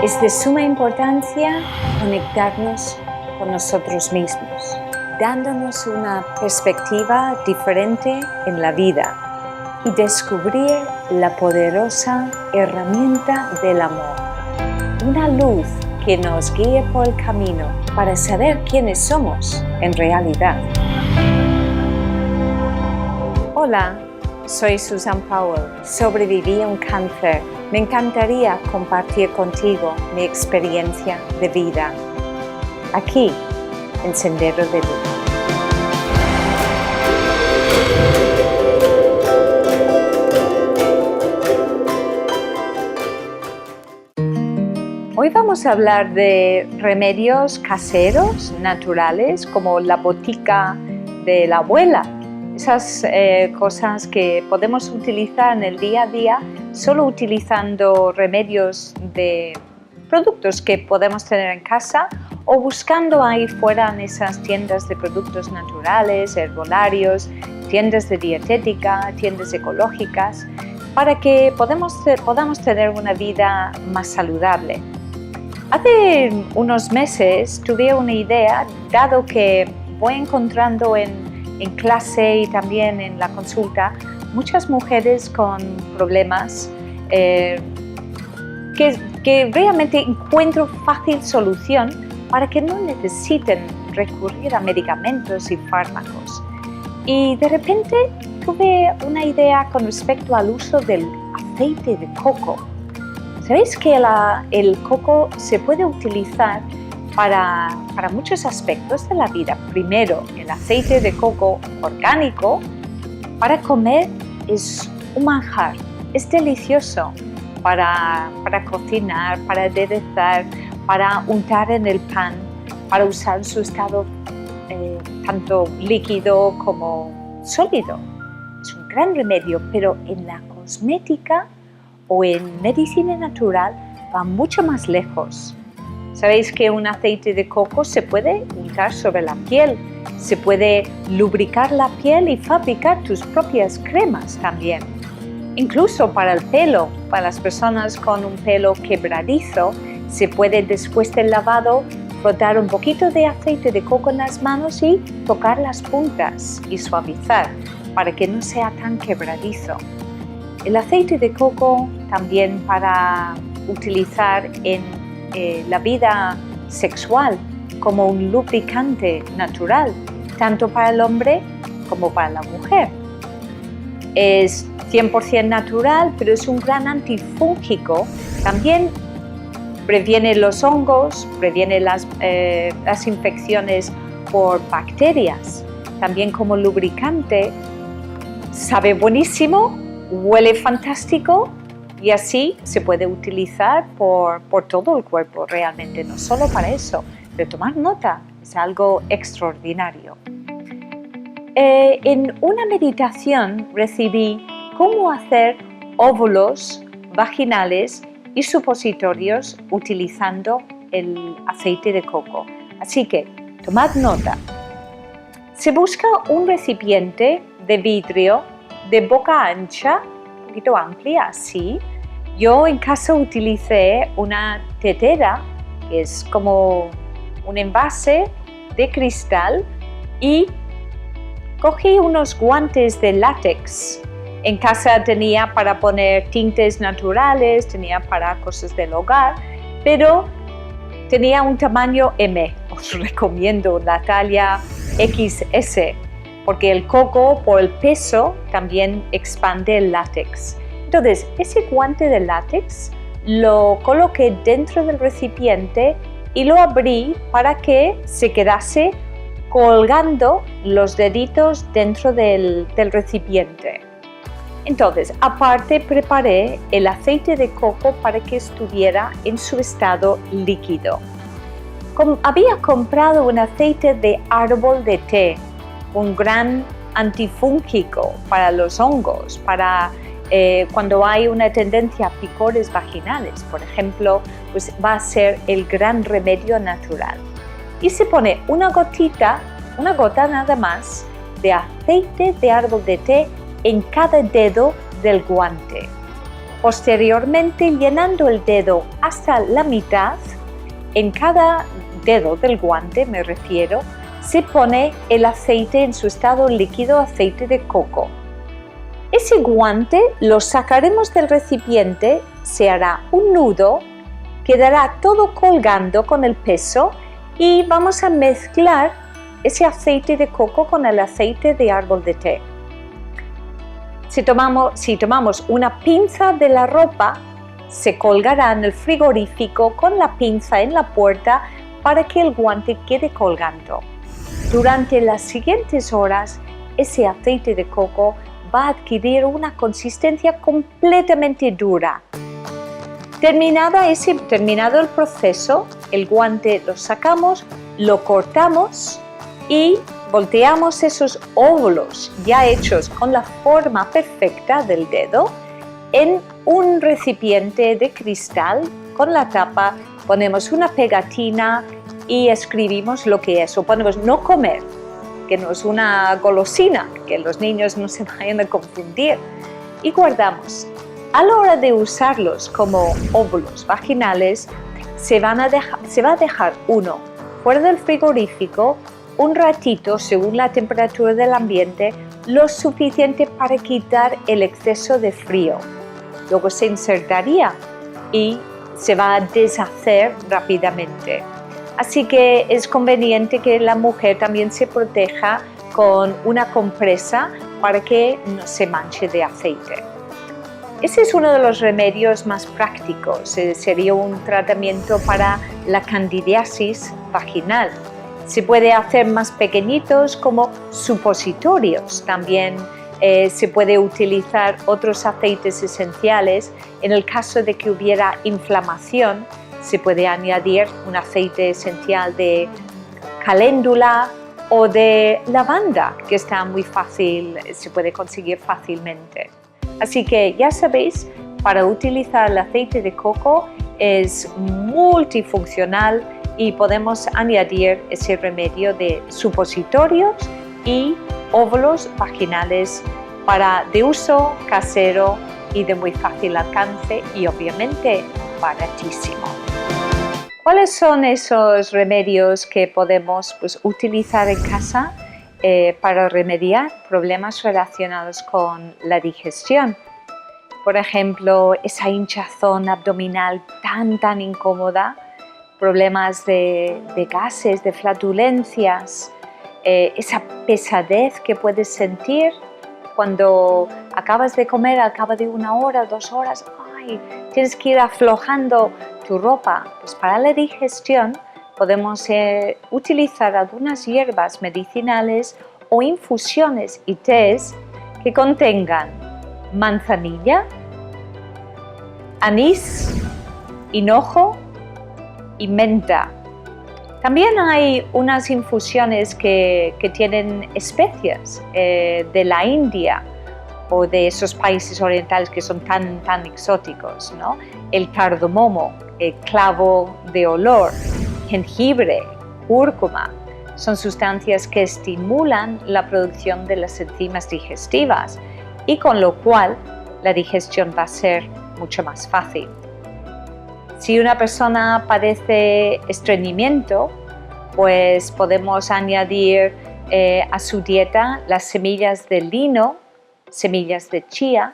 Es de suma importancia conectarnos con nosotros mismos, dándonos una perspectiva diferente en la vida y descubrir la poderosa herramienta del amor. Una luz que nos guíe por el camino para saber quiénes somos en realidad. Hola, soy Susan Powell. Sobreviví a un cáncer. Me encantaría compartir contigo mi experiencia de vida. Aquí, en Sendero de Luz. Hoy vamos a hablar de remedios caseros, naturales, como la botica de la abuela. Esas cosas que podemos utilizar en el día a día solo utilizando remedios de productos que podemos tener en casa o buscando ahí fuera en esas tiendas de productos naturales, herbolarios, tiendas de dietética, tiendas ecológicas, para que podamos tener una vida más saludable. Hace unos meses tuve una idea, dado que voy encontrando en clase y también en la consulta muchas mujeres con problemas que realmente encuentro fácil solución para que no necesiten recurrir a medicamentos y fármacos. Y de repente tuve una idea con respecto al uso del aceite de coco. ¿Sabéis que el coco se puede utilizar para muchos aspectos de la vida? Primero, el aceite de coco orgánico para comer es un manjar, es delicioso para cocinar, para aderezar, para untar en el pan, para usar en su estado tanto líquido como sólido. Es un gran remedio, pero en la cosmética o en medicina natural va mucho más lejos. Sabéis que un aceite de coco se puede untar sobre la piel, se puede lubricar la piel y fabricar tus propias cremas también. Incluso para el pelo, para las personas con un pelo quebradizo, se puede después del lavado frotar un poquito de aceite de coco en las manos y tocar las puntas y suavizar para que no sea tan quebradizo. El aceite de coco también para utilizar en la vida sexual como un lubricante natural, tanto para el hombre como para la mujer. Es 100% natural, pero es un gran antifúngico. También previene los hongos, previene las infecciones por bacterias. También como lubricante, sabe buenísimo, huele fantástico. Y así se puede utilizar por todo el cuerpo realmente, no solo para eso. De tomar nota, es algo extraordinario. En una meditación recibí cómo hacer óvulos vaginales y supositorios utilizando el aceite de coco. Así que, tomad nota. Se busca un recipiente de vidrio de boca ancha, un poquito amplia, así. Yo en casa utilicé una tetera, que es como un envase de cristal, y cogí unos guantes de látex. En casa tenía para poner tintes naturales, tenía para cosas del hogar, pero tenía un tamaño M. Os recomiendo la talla XS, porque el coco, por el peso, también expande el látex. Entonces, ese guante de látex lo coloqué dentro del recipiente y lo abrí para que se quedase colgando los deditos dentro del recipiente. Entonces, aparte preparé el aceite de coco para que estuviera en su estado líquido. Había comprado un aceite de árbol de té, un gran antifúngico para los hongos, para cuando hay una tendencia a picores vaginales, por ejemplo, pues va a ser el gran remedio natural. Y se pone una gota nada más de aceite de árbol de té en cada dedo del guante. Posteriormente, llenando el dedo hasta la mitad, en cada dedo del guante, me refiero, se pone el aceite en su estado líquido, aceite de coco. Ese guante lo sacaremos del recipiente, se hará un nudo, quedará todo colgando con el peso y vamos a mezclar ese aceite de coco con el aceite de árbol de té. Si tomamos una pinza de la ropa, se colgará en el frigorífico con la pinza en la puerta para que el guante quede colgando. Durante las siguientes horas, ese aceite de coco va a adquirir una consistencia completamente dura. Terminado el proceso, el guante lo sacamos, lo cortamos y volteamos esos óvulos ya hechos con la forma perfecta del dedo en un recipiente de cristal con la tapa, ponemos una pegatina y escribimos lo que es, o ponemos no comer, que no es una golosina, que los niños no se vayan a confundir, y guardamos. A la hora de usarlos como óvulos vaginales, se va a dejar uno fuera del frigorífico un ratito según la temperatura del ambiente, lo suficiente para quitar el exceso de frío. Luego se insertaría y se va a deshacer rápidamente. Así que es conveniente que la mujer también se proteja con una compresa para que no se manche de aceite. Ese es uno de los remedios más prácticos, sería un tratamiento para la candidiasis vaginal. Se puede hacer más pequeñitos como supositorios. También se puede utilizar otros aceites esenciales. En el caso de que hubiera inflamación, se puede añadir un aceite esencial de caléndula o de lavanda, que está muy fácil, se puede conseguir fácilmente. Así que ya sabéis, para utilizar el aceite de coco es multifuncional y podemos añadir ese remedio de supositorios y óvulos vaginales de uso casero y de muy fácil alcance y obviamente baratísimo. ¿Cuáles son esos remedios que podemos utilizar en casa para remediar problemas relacionados con la digestión? Por ejemplo, esa hinchazón abdominal tan incómoda, problemas de gases, de flatulencias, esa pesadez que puedes sentir cuando acabas de comer al cabo de 1 hora, 2 horas, tienes que ir aflojando tu ropa. Pues para la digestión podemos utilizar algunas hierbas medicinales o infusiones y tés que contengan manzanilla, anís, hinojo y menta. También hay unas infusiones que tienen especias de la India o de esos países orientales que son tan exóticos, ¿no? El cardamomo, el clavo de olor, jengibre, cúrcuma, son sustancias que estimulan la producción de las enzimas digestivas y con lo cual la digestión va a ser mucho más fácil. Si una persona padece estreñimiento, pues podemos añadir a su dieta las semillas de lino, semillas de chía,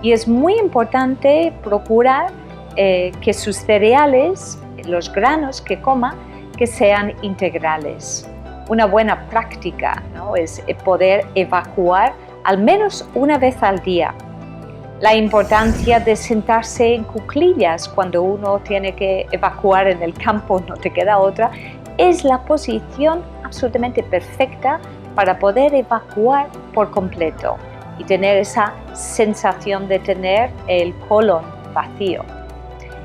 y es muy importante procurar que sus cereales, los granos que coma, que sean integrales. Una buena práctica, ¿no?, es poder evacuar al menos una vez al día. La importancia de sentarse en cuclillas cuando uno tiene que evacuar en el campo, no te queda otra, es la posición absolutamente perfecta para poder evacuar por completo y tener esa sensación de tener el colon vacío.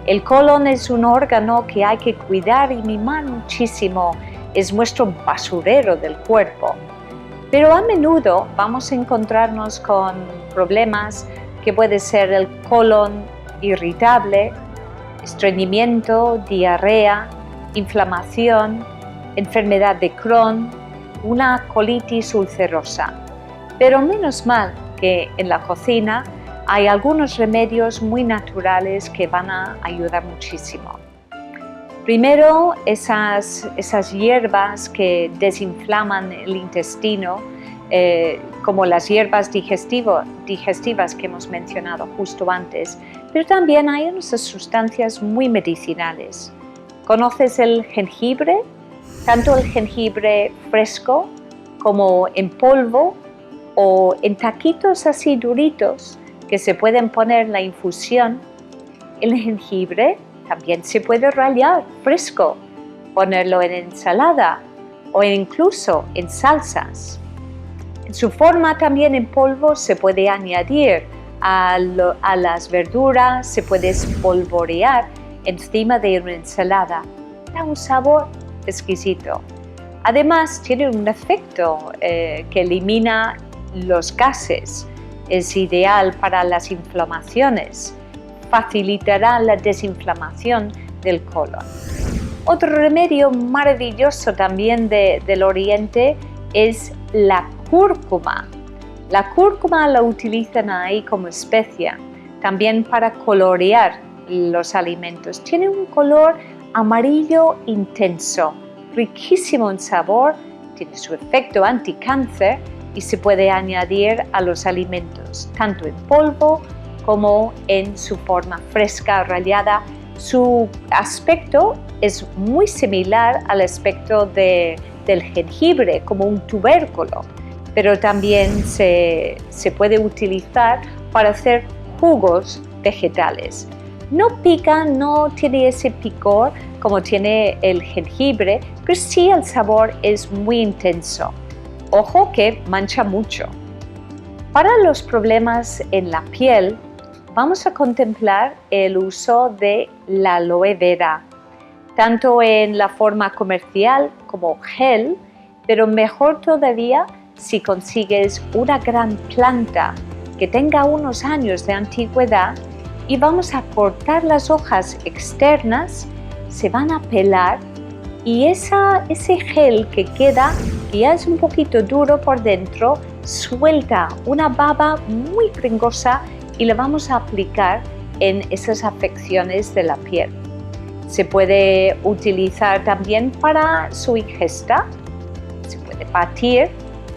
El colon es un órgano que hay que cuidar y mimar muchísimo, es nuestro basurero del cuerpo. Pero a menudo vamos a encontrarnos con problemas que puede ser el colon irritable, estreñimiento, diarrea, inflamación, enfermedad de Crohn, una colitis ulcerosa. Pero menos mal que en la cocina hay algunos remedios muy naturales que van a ayudar muchísimo. Primero, esas hierbas que desinflaman el intestino, como las hierbas digestivas que hemos mencionado justo antes, pero también hay unas sustancias muy medicinales. ¿Conoces el jengibre? Tanto el jengibre fresco como en polvo o en taquitos así duritos que se pueden poner la infusión. El jengibre también se puede rallar fresco, ponerlo en ensalada o incluso en salsas. En su forma también en polvo se puede añadir a las verduras, se puede espolvorear encima de una ensalada. Da un sabor exquisito. Además tiene un efecto que elimina los gases. Es ideal para las inflamaciones. Facilitará la desinflamación del colon. Otro remedio maravilloso también del Oriente es la cúrcuma. La cúrcuma la utilizan ahí como especia, también para colorear los alimentos. Tiene un color amarillo intenso, riquísimo en sabor, tiene su efecto anticáncer y se puede añadir a los alimentos, tanto en polvo como en su forma fresca, rallada. Su aspecto es muy similar al aspecto del jengibre, como un tubérculo, pero también se puede utilizar para hacer jugos vegetales. No pica, no tiene ese picor como tiene el jengibre, pero sí el sabor es muy intenso. Ojo que mancha mucho. Para los problemas en la piel, vamos a contemplar el uso de la aloe vera, tanto en la forma comercial como gel, pero mejor todavía si consigues una gran planta que tenga unos años de antigüedad y vamos a cortar las hojas externas, se van a pelar y ese gel que queda, que ya es un poquito duro por dentro, suelta una baba muy pringosa y la vamos a aplicar en esas afecciones de la piel. Se puede utilizar también para su ingesta, se puede batir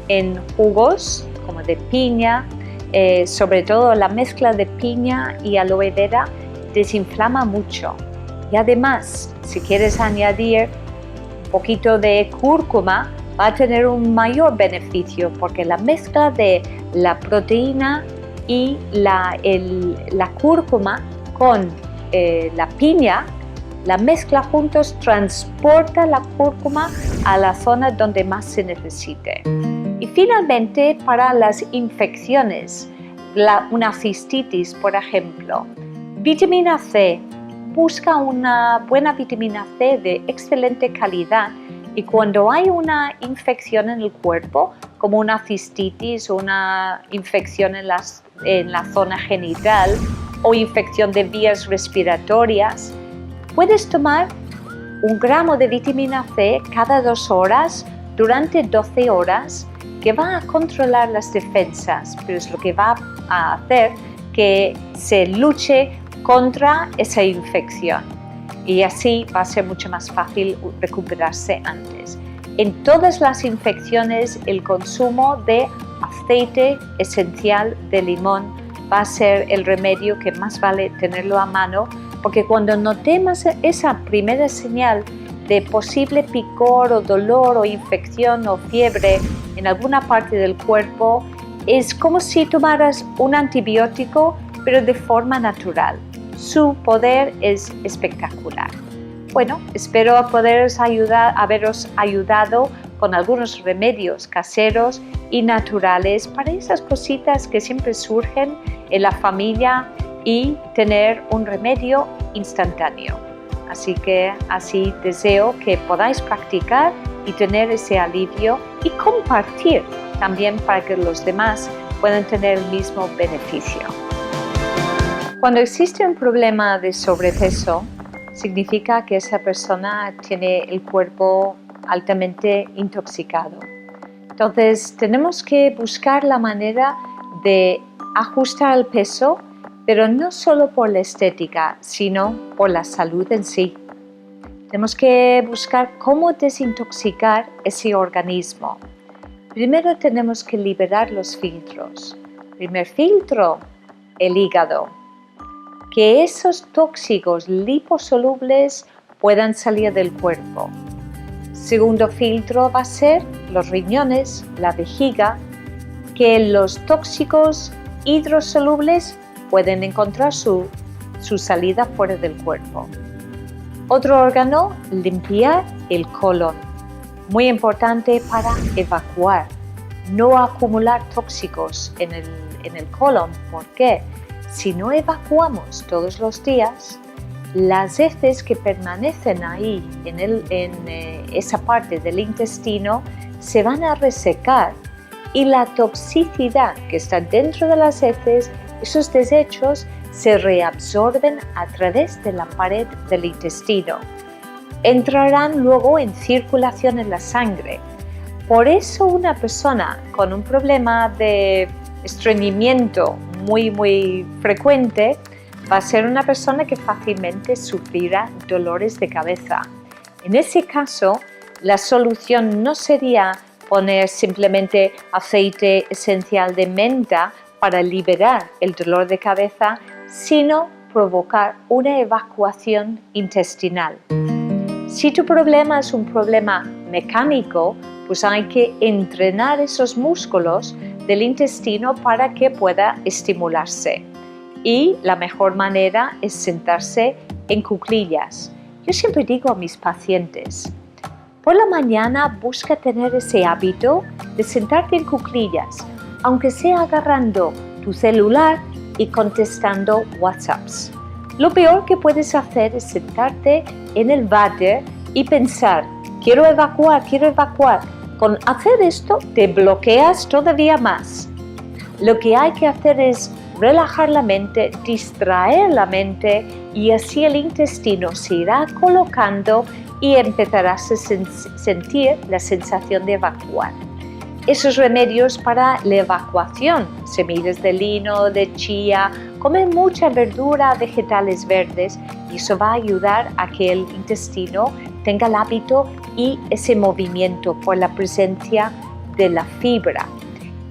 en jugos como de piña, sobre todo la mezcla de piña y aloe vera desinflama mucho. Y además, si quieres añadir un poquito de cúrcuma, va a tener un mayor beneficio porque la mezcla de la proteína y la cúrcuma con la piña, la mezcla juntos transporta la cúrcuma a la zona donde más se necesite. Y finalmente, para las infecciones, una cistitis, por ejemplo, vitamina C. Busca una buena vitamina C de excelente calidad y cuando hay una infección en el cuerpo, como una cistitis o una infección en la zona genital o infección de vías respiratorias, puedes tomar 1 gramo de vitamina C cada 2 horas durante 12 horas, que va a controlar las defensas, pero es lo que va a hacer que se luche contra esa infección y así va a ser mucho más fácil recuperarse antes. En todas las infecciones, el consumo de aceite esencial de limón va a ser el remedio que más vale tenerlo a mano, porque cuando notemos esa primera señal de posible picor o dolor o infección o fiebre en alguna parte del cuerpo, es como si tomaras un antibiótico, pero de forma natural. Su poder es espectacular. Bueno, espero haberos ayudado con algunos remedios caseros y naturales para esas cositas que siempre surgen en la familia y tener un remedio instantáneo. Así que así deseo que podáis practicar y tener ese alivio y compartir también para que los demás puedan tener el mismo beneficio. Cuando existe un problema de sobrepeso, significa que esa persona tiene el cuerpo altamente intoxicado. Entonces tenemos que buscar la manera de ajustar el peso, pero no solo por la estética, sino por la salud en sí. Tenemos que buscar cómo desintoxicar ese organismo. Primero tenemos que liberar los filtros. Primer filtro, el hígado. Que esos tóxicos liposolubles puedan salir del cuerpo. Segundo filtro va a ser los riñones, la vejiga, que los tóxicos hidrosolubles pueden encontrar su salida fuera del cuerpo. Otro órgano, limpiar el colon. Muy importante para evacuar, no acumular tóxicos en el colon. ¿Por qué? Si no evacuamos todos los días, las heces que permanecen ahí en esa parte del intestino se van a resecar y la toxicidad que está dentro de las heces, esos desechos se reabsorben a través de la pared del intestino. Entrarán luego en circulación en la sangre. Por eso una persona con un problema de estreñimiento muy frecuente va a ser una persona que fácilmente sufrirá dolores de cabeza. En ese caso, la solución no sería poner simplemente aceite esencial de menta para liberar el dolor de cabeza, sino provocar una evacuación intestinal. Si tu problema es un problema mecánico, pues hay que entrenar esos músculos del intestino para que pueda estimularse. Y la mejor manera es sentarse en cuclillas. Yo siempre digo a mis pacientes, por la mañana busca tener ese hábito de sentarte en cuclillas, aunque sea agarrando tu celular y contestando WhatsApps. Lo peor que puedes hacer es sentarte en el váter y pensar, quiero evacuar. Con hacer esto te bloqueas todavía más. Lo que hay que hacer es relajar la mente, distraer la mente y así el intestino se irá colocando y empezarás a sentir la sensación de evacuar. Esos remedios para la evacuación, semillas de lino, de chía, comer mucha verdura, vegetales verdes, y eso va a ayudar a que el intestino tenga el hábito y ese movimiento por la presencia de la fibra.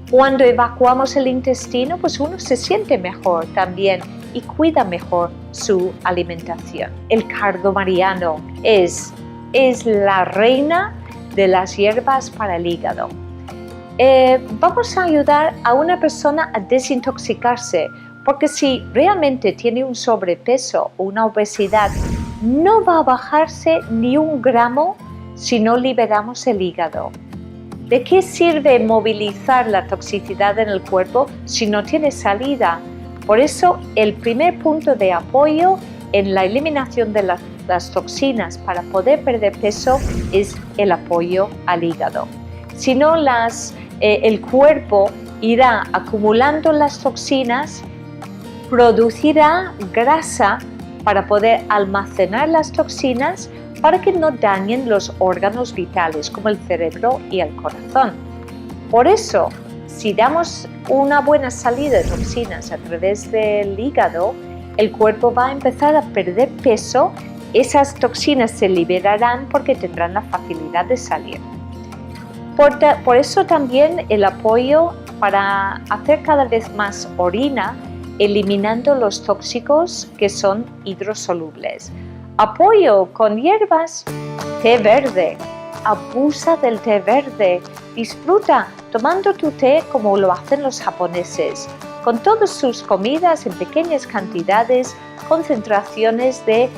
Cuando evacuamos el intestino, pues uno se siente mejor también y cuida mejor su alimentación. El cardomariano es la reina de las hierbas para el hígado. Vamos a ayudar a una persona a desintoxicarse, porque si realmente tiene un sobrepeso o una obesidad, no va a bajarse ni 1 gramo si no liberamos el hígado. ¿De qué sirve movilizar la toxicidad en el cuerpo si no tiene salida? Por eso, el primer punto de apoyo en la eliminación de las toxinas para poder perder peso es el apoyo al hígado. Si no, el cuerpo irá acumulando las toxinas, producirá grasa para poder almacenar las toxinas para que no dañen los órganos vitales como el cerebro y el corazón. Por eso, si damos una buena salida de toxinas a través del hígado, el cuerpo va a empezar a perder peso, esas toxinas se liberarán porque tendrán la facilidad de salir. Por eso también el apoyo para hacer cada vez más orina, eliminando los tóxicos que son hidrosolubles. Apoyo con hierbas, té verde. Abusa del té verde. Disfruta tomando tu té como lo hacen los japoneses, con todas sus comidas en pequeñas cantidades, concentraciones de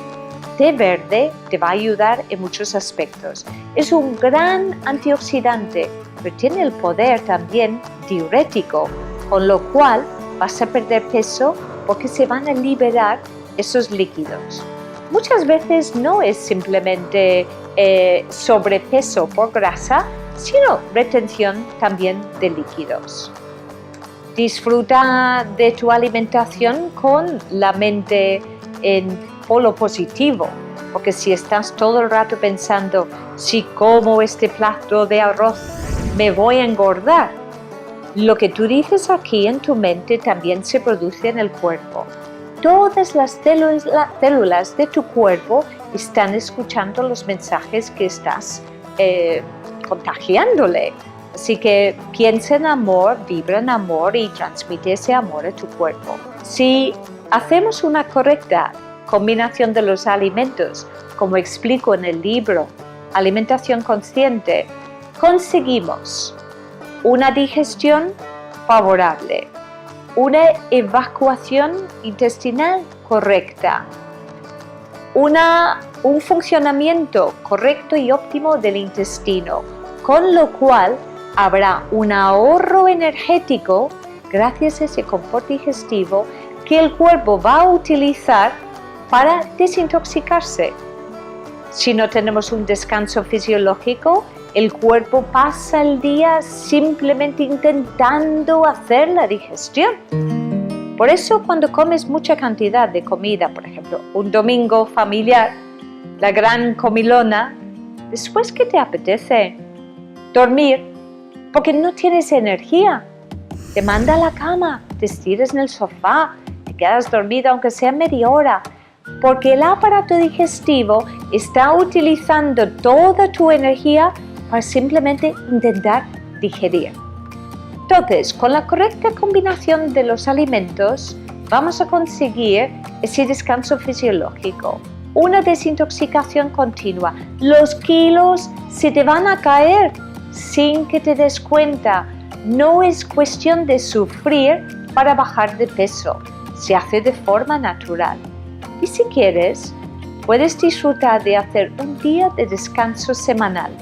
té verde te va a ayudar en muchos aspectos. Es un gran antioxidante, pero tiene el poder también diurético, con lo cual vas a perder peso porque se van a liberar esos líquidos. Muchas veces no es simplemente sobrepeso por grasa, sino retención también de líquidos. Disfruta de tu alimentación con la mente en polo positivo, porque si estás todo el rato pensando, si como este plato de arroz me voy a engordar, Lo que tú dices aquí en tu mente también se produce en el cuerpo. Todas las células de tu cuerpo están escuchando los mensajes que estás contagiándole. Así que piensa en amor, vibra en amor y transmite ese amor a tu cuerpo. Si hacemos una correcta combinación de los alimentos, como explico en el libro Alimentación Consciente, conseguimos una digestión favorable, una evacuación intestinal correcta, un funcionamiento correcto y óptimo del intestino, con lo cual habrá un ahorro energético gracias a ese confort digestivo que el cuerpo va a utilizar para desintoxicarse. Si no tenemos un descanso fisiológico, el cuerpo pasa el día simplemente intentando hacer la digestión. Por eso cuando comes mucha cantidad de comida, por ejemplo, un domingo familiar, la gran comilona, después ¿qué te apetece? Dormir, porque no tienes energía. Te manda a la cama, te estiras en el sofá, te quedas dormido aunque sea media hora, porque el aparato digestivo está utilizando toda tu energía para simplemente intentar digerir. Entonces, con la correcta combinación de los alimentos, vamos a conseguir ese descanso fisiológico, una desintoxicación continua. Los kilos se te van a caer sin que te des cuenta. No es cuestión de sufrir para bajar de peso, se hace de forma natural. Y si quieres, puedes disfrutar de hacer un día de descanso semanal,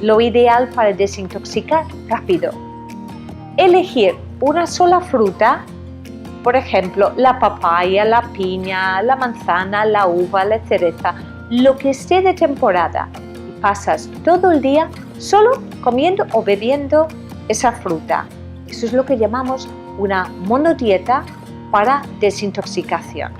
lo ideal para desintoxicar rápido. Elegir una sola fruta, por ejemplo, la papaya, la piña, la manzana, la uva, la cereza, lo que esté de temporada, y pasas todo el día solo comiendo o bebiendo esa fruta. Eso es lo que llamamos una monodieta para desintoxicación.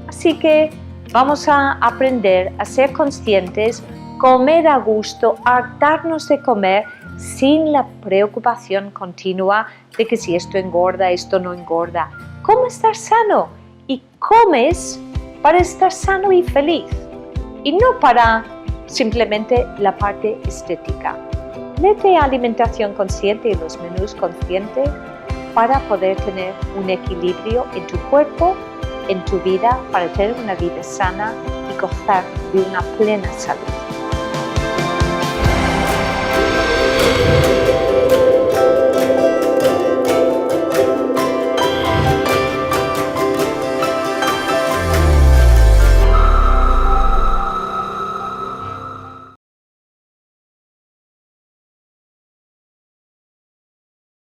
Así que vamos a aprender a ser conscientes, comer a gusto, hartarnos de comer sin la preocupación continua de que si esto engorda, esto no engorda. ¿Cómo estar sano? Y comes para estar sano y feliz, y no para simplemente la parte estética. Léete Alimentación Consciente y los menús conscientes para poder tener un equilibrio en tu cuerpo, en tu vida, para tener una vida sana y gozar de una plena salud.